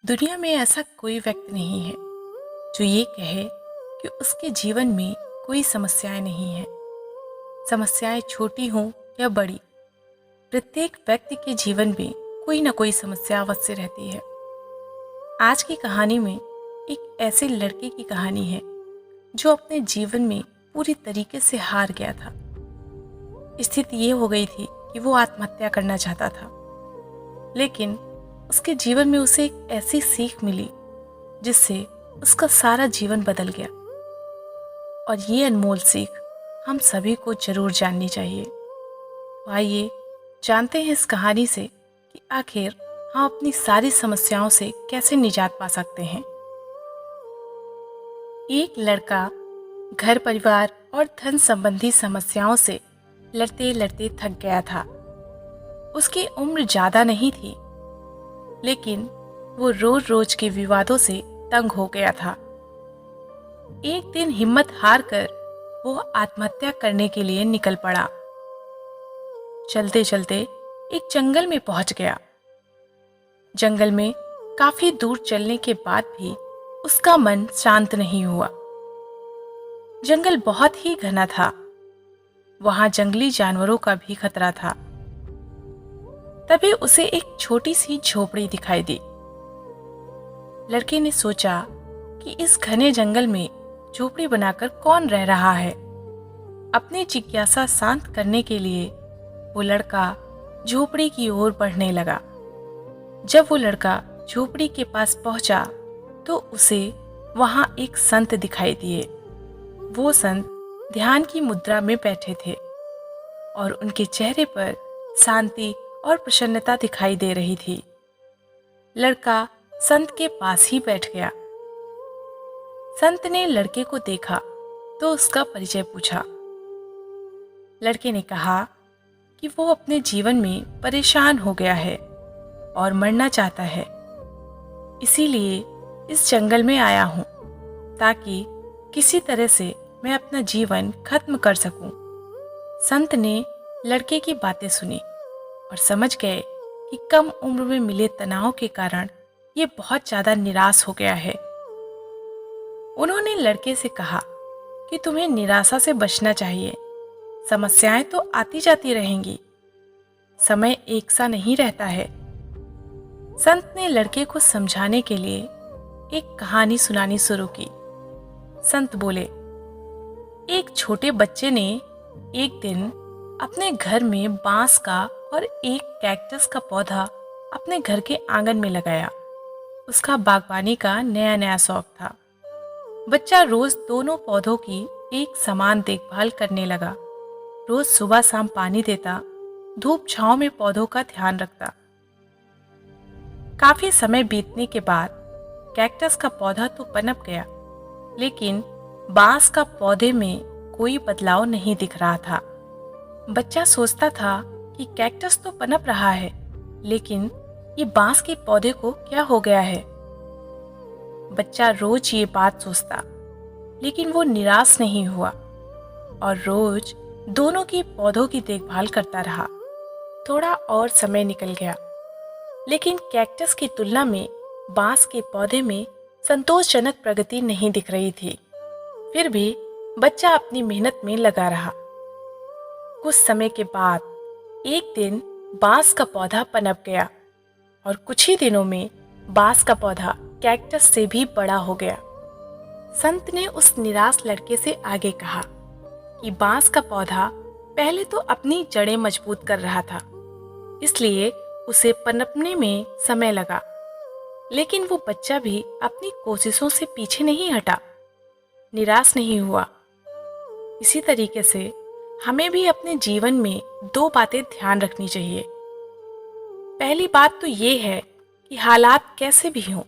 दुनिया में ऐसा कोई व्यक्ति नहीं है जो ये कहे कि उसके जीवन में कोई समस्याएं नहीं हैं। समस्याएं छोटी हों या बड़ी, प्रत्येक व्यक्ति के जीवन में कोई ना कोई समस्या अवश्य रहती है। आज की कहानी में एक ऐसे लड़के की कहानी है जो अपने जीवन में पूरी तरीके से हार गया था। स्थिति ये हो गई थी कि वो आत्महत्या करना चाहता था, लेकिन उसके जीवन में उसे एक ऐसी सीख मिली जिससे उसका सारा जीवन बदल गया। और ये अनमोल सीख हम सभी को जरूर जाननी चाहिए। तो आइए जानते हैं इस कहानी से कि आखिर हम अपनी सारी समस्याओं से कैसे निजात पा सकते हैं। एक लड़का घर परिवार और धन संबंधी समस्याओं से लड़ते लड़ते थक गया था। उसकी उम्र ज्यादा नहीं थी, लेकिन वो रोज रोज के विवादों से तंग हो गया था। एक दिन हिम्मत हार कर वो आत्महत्या करने के लिए निकल पड़ा। चलते चलते एक जंगल में पहुंच गया। जंगल में काफी दूर चलने के बाद भी उसका मन शांत नहीं हुआ। जंगल बहुत ही घना था, वहां जंगली जानवरों का भी खतरा था। तभी उसे एक छोटी सी झोपड़ी दिखाई दी। लड़के ने सोचा कि इस घने जंगल में झोपड़ी बनाकर कौन रह रहा है। अपनी जिज्ञासा शांत करने के लिए वो लड़का झोपड़ी की ओर बढ़ने लगा। जब वो लड़का झोपड़ी के पास पहुंचा तो उसे वहां एक संत दिखाई दिए। वो संत ध्यान की मुद्रा में बैठे थे और उनके चेहरे पर शांति और प्रसन्नता दिखाई दे रही थी। लड़का संत के पास ही बैठ गया। संत ने लड़के को देखा तो उसका परिचय पूछा। लड़के ने कहा कि वो अपने जीवन में परेशान हो गया है और मरना चाहता है, इसीलिए इस जंगल में आया हूं ताकि किसी तरह से मैं अपना जीवन खत्म कर सकूं। संत ने लड़के की बातें सुनी और समझ गए कि कम उम्र में मिले तनाव के कारण ये बहुत ज्यादा निराश हो गया है। उन्होंने लड़के से कहा कि तुम्हें निराशा से बचना चाहिए। समस्याएं तो आती जाती रहेंगी, समय एक सा नहीं रहता है। संत ने लड़के को समझाने के लिए एक कहानी सुनानी शुरू की। संत बोले, एक छोटे बच्चे ने एक दिन अपने घर में बांस का और एक कैक्टस का पौधा अपने घर के आंगन में लगाया। उसका बागवानी का नया नया शौक था। बच्चा रोज दोनों पौधों की एक समान देखभाल करने लगा। रोज सुबह शाम पानी देता, धूप छांव में पौधों का ध्यान रखता। काफी समय बीतने के बाद कैक्टस का पौधा तो पनप गया, लेकिन बांस का पौधे में कोई बदलाव नहीं दिख रहा था। बच्चा सोचता था कि कैक्टस तो पनप रहा है, लेकिन ये बांस के पौधे को क्या हो गया है। बच्चा रोज ये बात सोचता, लेकिन वो निराश नहीं हुआ और रोज दोनों की पौधों की देखभाल करता रहा। थोड़ा और समय निकल गया, लेकिन कैक्टस की तुलना में बांस के पौधे में संतोषजनक प्रगति नहीं दिख रही थी। फिर भी बच्चा अपनी मेहनत में लगा रहा। कुछ समय के बाद एक दिन बांस का पौधा पनप गया और कुछ ही दिनों में बांस का पौधा कैक्टस से भी बड़ा हो गया। संत ने उस निराश लड़के से आगे कहा कि बांस का पौधा पहले तो अपनी जड़ें मजबूत कर रहा था, इसलिए उसे पनपने में समय लगा, लेकिन वो बच्चा भी अपनी कोशिशों से पीछे नहीं हटा, निराश नहीं हुआ। इसी तरीके से हमें भी अपने जीवन में दो बातें ध्यान रखनी चाहिए। पहली बात तो ये है कि हालात कैसे भी हों,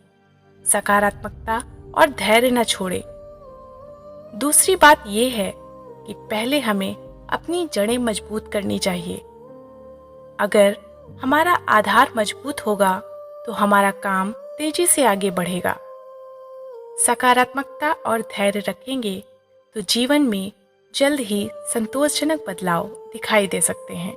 सकारात्मकता और धैर्य न छोड़े। दूसरी बात ये है कि पहले हमें अपनी जड़ें मजबूत करनी चाहिए। अगर हमारा आधार मजबूत होगा तो हमारा काम तेजी से आगे बढ़ेगा। सकारात्मकता और धैर्य रखेंगे तो जीवन में जल्द ही संतोषजनक बदलाव दिखाई दे सकते हैं।